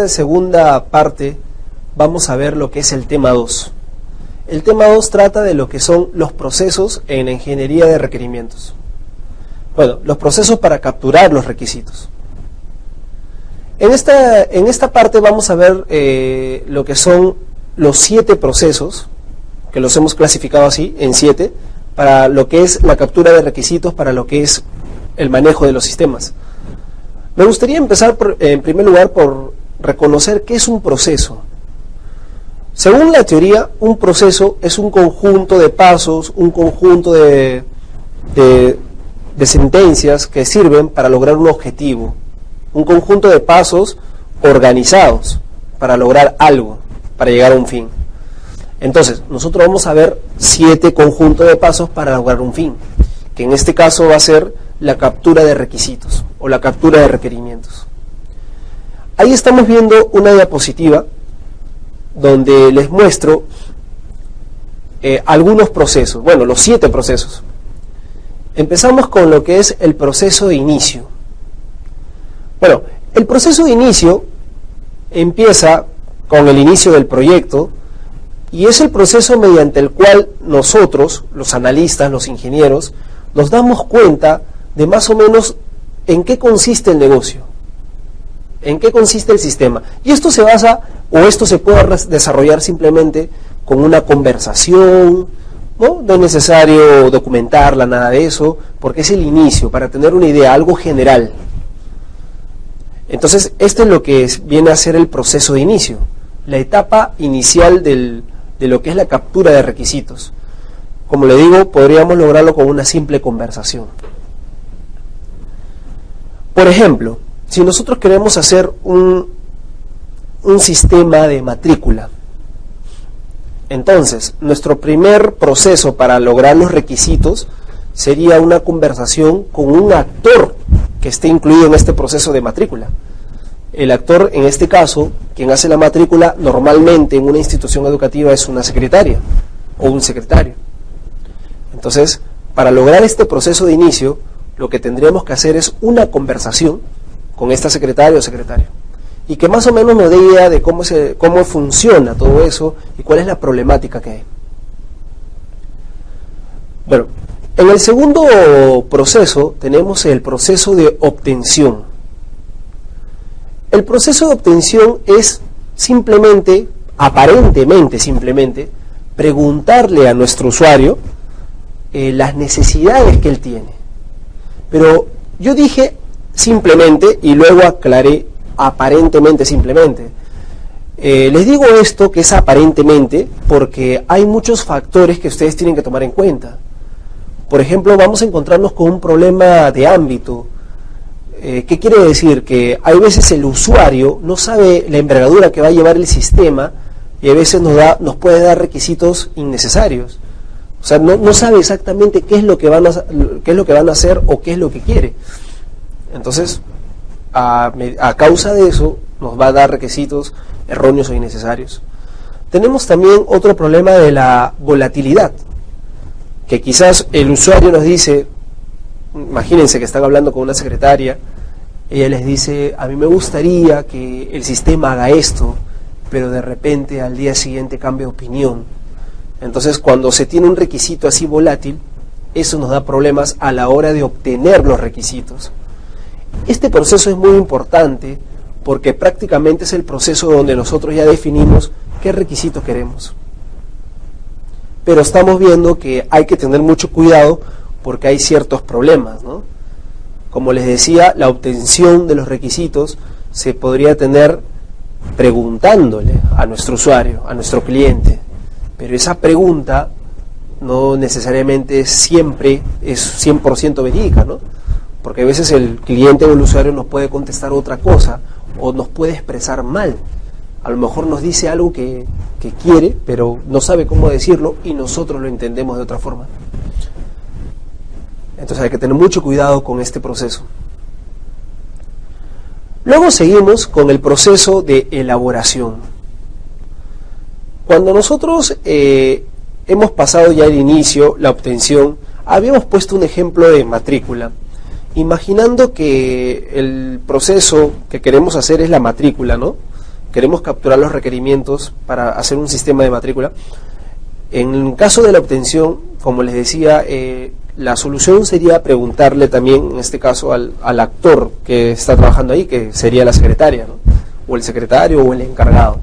esta segunda parte vamos a ver lo que es el tema 2. El tema 2 trata de lo que son los procesos en la ingeniería de requerimientos. Bueno, los procesos para capturar los requisitos. En esta parte vamos a ver lo que son los 7 procesos, que los hemos clasificado así, en 7, para lo que es la captura de requisitos, para lo que es el manejo de los sistemas. Me gustaría empezar, en primer lugar, por reconocer qué es un proceso. Según la teoría, un proceso es un conjunto de pasos, un conjunto de sentencias que sirven para lograr un objetivo, un conjunto de pasos organizados para lograr algo, para llegar a un fin. Entonces, nosotros vamos a ver 7 conjuntos de pasos para lograr un fin, que en este caso va a ser la captura de requisitos o la captura de requerimientos. Ahí estamos viendo una diapositiva donde les muestro algunos procesos, bueno, los 7 procesos. Empezamos con lo que es el proceso de inicio. Bueno, el proceso de inicio empieza con el inicio del proyecto y es el proceso mediante el cual nosotros, los analistas, los ingenieros, nos damos cuenta de más o menos en qué consiste el negocio, en qué consiste el sistema. Y esto se basa, o esto se puede desarrollar simplemente con una conversación, ¿no? No es necesario documentarla, nada de eso, porque es el inicio, para tener una idea, algo general. Entonces, esto es lo que viene a ser el proceso de inicio, la etapa inicial de lo que es la captura de requisitos. Como le digo, podríamos lograrlo con una simple conversación. Por ejemplo, si nosotros queremos hacer un sistema de matrícula, entonces nuestro primer proceso para lograr los requisitos sería una conversación con un actor que esté incluido en este proceso de matrícula. El actor, en este caso, quien hace la matrícula, normalmente en una institución educativa es una secretaria o un secretario. Entonces, para lograr este proceso de inicio, lo que tendríamos que hacer es una conversación con esta secretaria o secretario, y que más o menos nos dé idea de cómo funciona todo eso y cuál es la problemática que hay. Bueno, en el segundo proceso tenemos el proceso de obtención. El proceso de obtención es simplemente, aparentemente simplemente, preguntarle a nuestro usuario las necesidades que él tiene. Pero yo dije simplemente y luego aclaré aparentemente simplemente. Les digo esto que es aparentemente porque hay muchos factores que ustedes tienen que tomar en cuenta. Por ejemplo, vamos a encontrarnos con un problema de ámbito. ¿Qué quiere decir? Que hay veces el usuario no sabe la envergadura que va a llevar el sistema y a veces nos puede dar requisitos innecesarios. O sea, no sabe exactamente qué es lo que van a hacer o qué es lo que quiere. Entonces, a causa de eso, nos va a dar requisitos erróneos o innecesarios. Tenemos también otro problema de la volatilidad, que quizás el usuario nos dice, imagínense que están hablando con una secretaria, ella les dice, a mí me gustaría que el sistema haga esto, pero de repente al día siguiente cambia de opinión. Entonces, cuando se tiene un requisito así volátil, eso nos da problemas a la hora de obtener los requisitos. Este proceso es muy importante porque prácticamente es el proceso donde nosotros ya definimos qué requisitos queremos. Pero estamos viendo que hay que tener mucho cuidado porque hay ciertos problemas, ¿no? Como les decía, la obtención de los requisitos se podría tener preguntándole a nuestro usuario, a nuestro cliente. Pero esa pregunta no necesariamente siempre es 100% verídica, ¿no? Porque a veces el cliente o el usuario nos puede contestar otra cosa o nos puede expresar mal. A lo mejor nos dice algo que quiere, pero no sabe cómo decirlo y nosotros lo entendemos de otra forma. Entonces hay que tener mucho cuidado con este proceso. Luego seguimos con el proceso de elaboración. Cuando nosotros hemos pasado ya el inicio, la obtención, habíamos puesto un ejemplo de matrícula, imaginando que el proceso que queremos hacer es la matrícula, ¿no? queremos capturar los requerimientos para hacer un sistema de matrícula. En el caso de la obtención, como les decía, la solución sería preguntarle también, en este caso, al actor que está trabajando ahí, que sería la secretaria, ¿no? O el secretario o el encargado.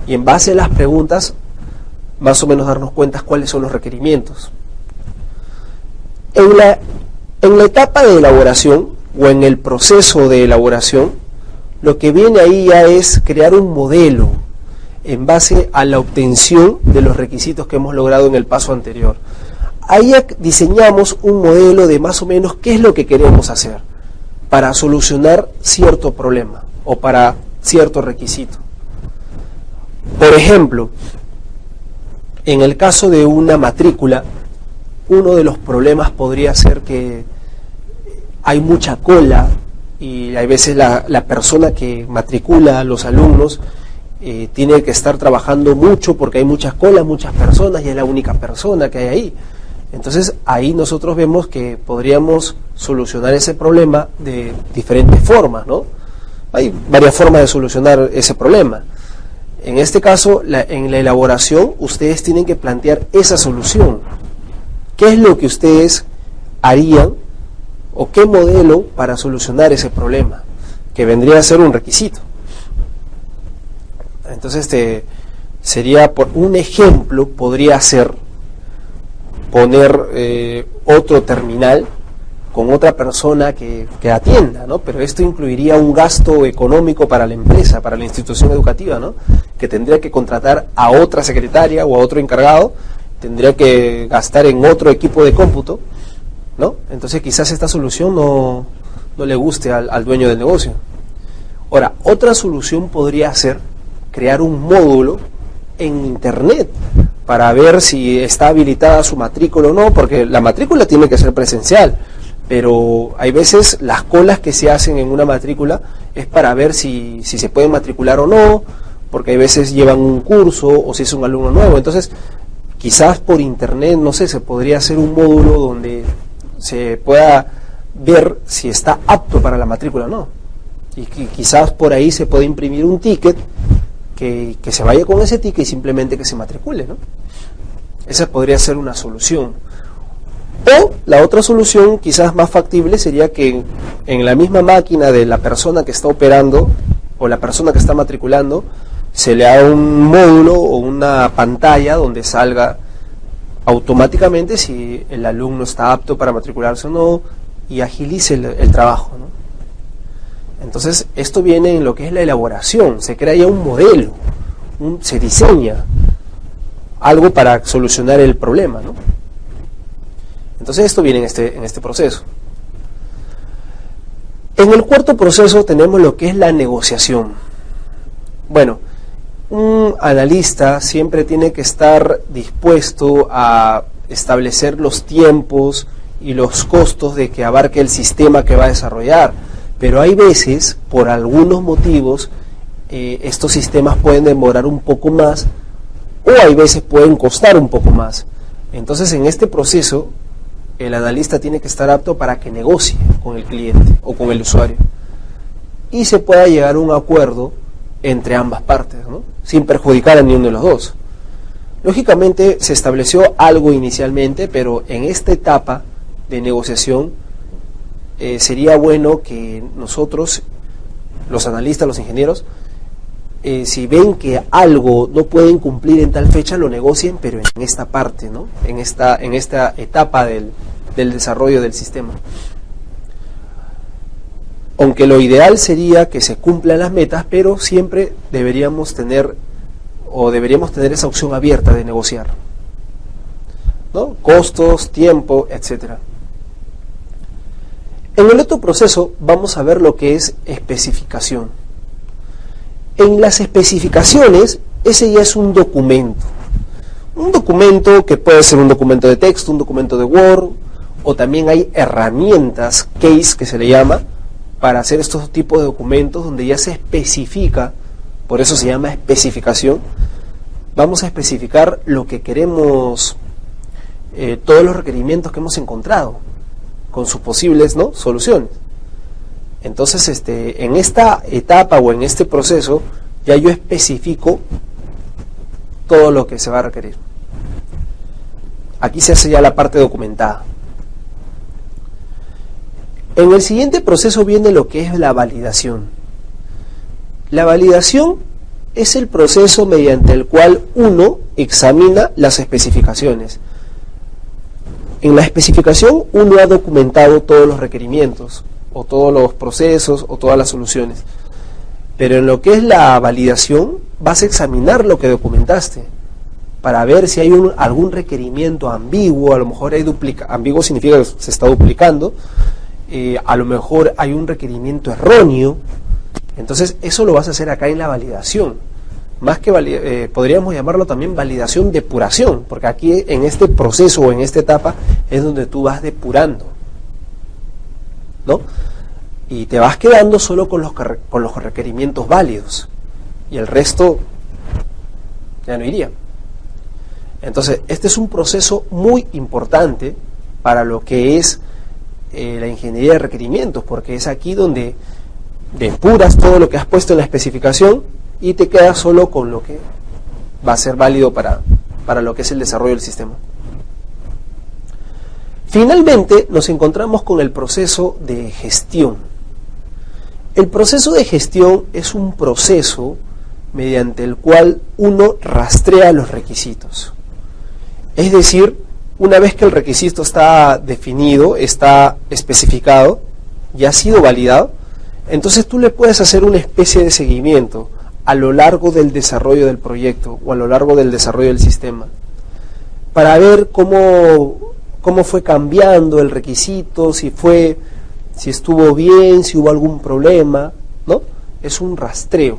Y en base a las preguntas, más o menos darnos cuenta cuáles son los requerimientos. En la etapa de elaboración o en el proceso de elaboración, lo que viene ahí ya es crear un modelo en base a la obtención de los requisitos que hemos logrado en el paso anterior. Ahí diseñamos un modelo de más o menos qué es lo que queremos hacer para solucionar cierto problema o para cierto requisito. Por ejemplo, en el caso de una matrícula, uno de los problemas podría ser que hay mucha cola y hay veces la persona que matricula a los alumnos tiene que estar trabajando mucho porque hay muchas colas, muchas personas y es la única persona que hay ahí. Entonces ahí nosotros vemos que podríamos solucionar ese problema de diferentes formas, ¿no? Hay varias formas de solucionar ese problema. En este caso, en la elaboración, ustedes tienen que plantear esa solución. ¿Qué es lo que ustedes harían o qué modelo para solucionar ese problema? Que vendría a ser un requisito. Entonces, sería, por un ejemplo, podría ser poner otro terminal con otra persona que atienda, ¿no? Pero esto incluiría un gasto económico para la empresa, para la institución educativa, ¿no? Que tendría que contratar a otra secretaria o a otro encargado, tendría que gastar en otro equipo de cómputo, ¿no? Entonces quizás esta solución no le guste al dueño del negocio. Ahora, otra solución podría ser crear un módulo en internet para ver si está habilitada su matrícula o no, porque la matrícula tiene que ser presencial, pero hay veces las colas que se hacen en una matrícula es para ver si se pueden matricular o no, porque hay veces llevan un curso o si es un alumno nuevo. Entonces quizás por internet, no sé, se podría hacer un módulo donde se pueda ver si está apto para la matrícula o no, y quizás por ahí se puede imprimir un ticket que se vaya con ese ticket y simplemente que se matricule, ¿no? Esa podría ser una solución. O la otra solución, quizás más factible, sería que en la misma máquina de la persona que está operando o la persona que está matriculando, se le haga un módulo o una pantalla donde salga automáticamente si el alumno está apto para matricularse o no, y agilice el trabajo, ¿no? Entonces esto viene en lo que es la elaboración, se crea ya un modelo, se diseña algo para solucionar el problema, ¿no? Entonces esto viene en este proceso. En el cuarto proceso tenemos lo que es la negociación. Bueno, un analista siempre tiene que estar dispuesto a establecer los tiempos y los costos de que abarque el sistema que va a desarrollar, pero hay veces, por algunos motivos, estos sistemas pueden demorar un poco más o hay veces pueden costar un poco más. Entonces en este proceso el analista tiene que estar apto para que negocie con el cliente o con el usuario y se pueda llegar a un acuerdo entre ambas partes, ¿no? Sin perjudicar a ninguno de los dos. Lógicamente se estableció algo inicialmente, pero en esta etapa de negociación sería bueno que nosotros, los analistas, los ingenieros, si ven que algo no pueden cumplir en tal fecha, lo negocien, pero en esta parte, ¿no? En esta etapa del desarrollo del sistema. Aunque lo ideal sería que se cumplan las metas, pero siempre deberíamos tener esa opción abierta de negociar, ¿no? Costos, tiempo, etcétera. En el otro proceso vamos a ver lo que es especificación. En las especificaciones, ese ya es un documento. Un documento que puede ser un documento de texto, un documento de Word, o también hay herramientas, case que se le llama, para hacer estos tipos de documentos donde ya se especifica, por eso se llama especificación. Vamos a especificar lo que queremos, todos los requerimientos que hemos encontrado, con sus posibles, ¿no?, soluciones. Entonces en esta etapa o en este proceso ya yo especifico todo lo que se va a requerir. Aquí se hace ya la parte documentada. En el siguiente proceso viene lo que es la validación. La validación es el proceso mediante el cual uno examina las especificaciones. En la especificación uno ha documentado todos los requerimientos, o todos los procesos, o todas las soluciones. Pero en lo que es la validación, vas a examinar lo que documentaste, para ver si hay algún requerimiento ambiguo. A lo mejor hay ambiguo significa que se está duplicando, a lo mejor hay un requerimiento erróneo. Entonces eso lo vas a hacer acá en la validación. Más que podríamos llamarlo también validación depuración, porque aquí en este proceso o en esta etapa es donde tú vas depurando, ¿no? Y te vas quedando solo con los requerimientos válidos, y el resto ya no iría. Entonces este es un proceso muy importante para lo que es la ingeniería de requerimientos, porque es aquí donde depuras todo lo que has puesto en la especificación y te quedas solo con lo que va a ser válido para lo que es el desarrollo del sistema. Finalmente nos encontramos con el proceso de gestión. El proceso de gestión es un proceso mediante el cual uno rastrea los requisitos. Es decir, una vez que el requisito está definido, está especificado y ha sido validado, entonces tú le puedes hacer una especie de seguimiento a lo largo del desarrollo del proyecto o a lo largo del desarrollo del sistema, para ver cómo fue cambiando el requisito, si estuvo bien, si hubo algún problema, ¿no? Es un rastreo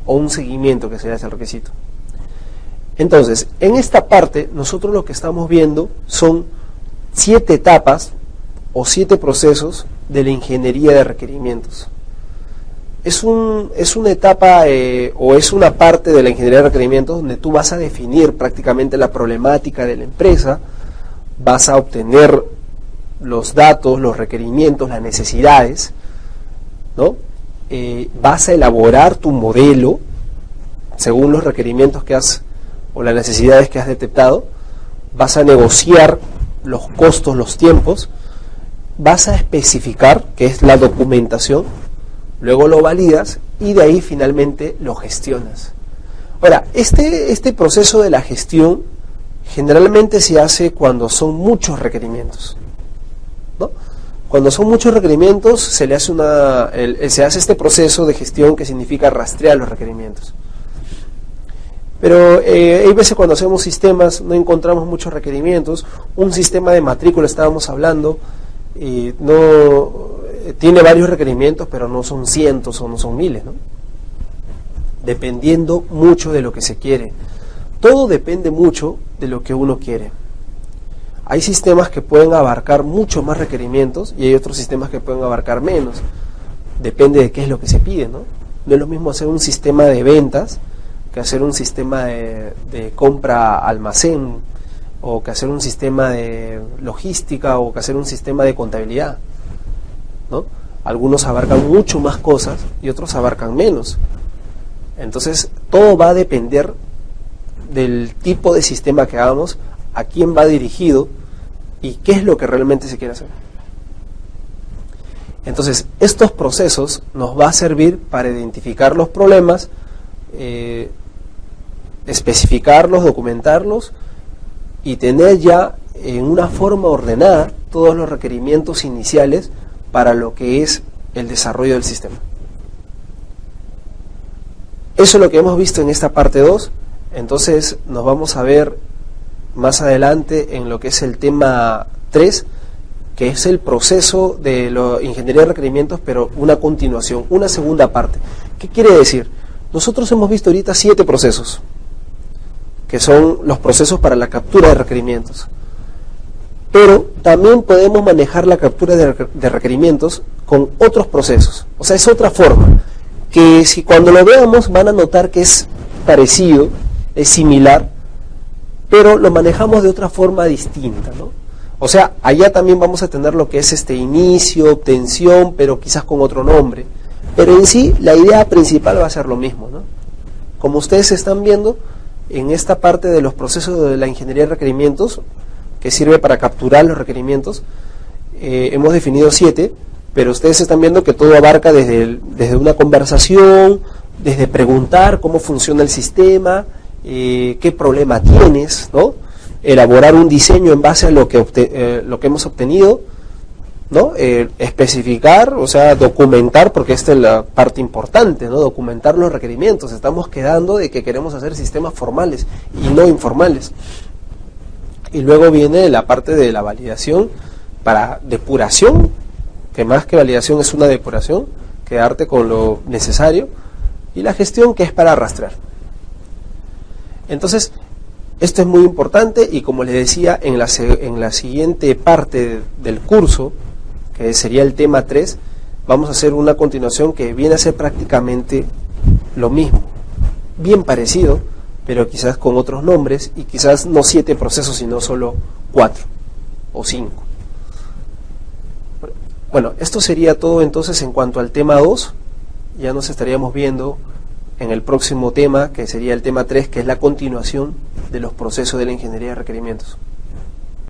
o un seguimiento que se le hace al requisito. Entonces, en esta parte nosotros lo que estamos viendo son 7 etapas o 7 procesos de la ingeniería de requerimientos. Es una etapa o es una parte de la ingeniería de requerimientos donde tú vas a definir prácticamente la problemática de la empresa, vas a obtener los datos, los requerimientos, las necesidades, ¿no? Vas a elaborar tu modelo según los requerimientos que has o las necesidades que has detectado, vas a negociar los costos, los tiempos, vas a especificar, que es la documentación, luego lo validas y de ahí finalmente lo gestionas. Ahora, este proceso de la gestión generalmente se hace cuando son muchos requerimientos, ¿no? Cuando son muchos requerimientos se hace este proceso de gestión, que significa rastrear los requerimientos. Pero hay veces cuando hacemos sistemas no encontramos muchos requerimientos. Un sistema de matrícula estábamos hablando, tiene varios requerimientos, pero no son cientos o no son miles, ¿no? Dependiendo mucho de lo que se quiere. Todo depende mucho de lo que uno quiere. Hay sistemas que pueden abarcar mucho más requerimientos y hay otros sistemas que pueden abarcar menos. Depende de qué es lo que se pide, ¿no? No es lo mismo hacer un sistema de ventas que hacer un sistema de compra-almacén, o que hacer un sistema de logística, o que hacer un sistema de contabilidad, ¿no? Algunos abarcan mucho más cosas y otros abarcan menos. Entonces todo va a depender del tipo de sistema que hagamos, a quién va dirigido y qué es lo que realmente se quiere hacer. Entonces estos procesos nos va a servir para identificar los problemas, especificarlos, documentarlos y tener ya en una forma ordenada todos los requerimientos iniciales para lo que es el desarrollo del sistema. Eso es lo que hemos visto en esta parte 2. Entonces nos vamos a ver más adelante en lo que es el tema 3, que es el proceso de la ingeniería de requerimientos, pero una continuación, una segunda parte. ¿Qué quiere decir? Nosotros hemos visto ahorita 7 procesos, que son los procesos para la captura de requerimientos. Pero también podemos manejar la captura de requerimientos con otros procesos. O sea, es otra forma, que si cuando lo veamos van a notar que es parecido, es similar, pero lo manejamos de otra forma distinta, ¿no? O sea, allá también vamos a tener lo que es inicio, obtención, pero quizás con otro nombre. Pero en sí, la idea principal va a ser lo mismo, ¿no? como ustedes están viendo, en esta parte de los procesos de la ingeniería de requerimientos, que sirve para capturar los requerimientos, hemos definido 7, pero ustedes están viendo que todo abarca desde una conversación, desde preguntar cómo funciona el sistema, qué problema tienes, ¿no? Elaborar un diseño en base a lo que hemos obtenido, ¿no? Especificar, o sea, documentar, porque esta es la parte importante, ¿no? Documentar los requerimientos. Estamos quedando de que queremos hacer sistemas formales y no informales. Y luego viene la parte de la validación para depuración, que más que validación es una depuración, quedarte con lo necesario, y la gestión, que es para rastrear. Entonces, esto es muy importante, y como les decía, en la siguiente parte del curso, que sería el tema 3, vamos a hacer una continuación que viene a ser prácticamente lo mismo, bien parecido, pero quizás con otros nombres, y quizás no 7 procesos, sino solo 4 o 5. Bueno, esto sería todo entonces en cuanto al tema 2. Ya nos estaríamos viendo en el próximo tema, que sería el tema 3, que es la continuación de los procesos de la ingeniería de requerimientos.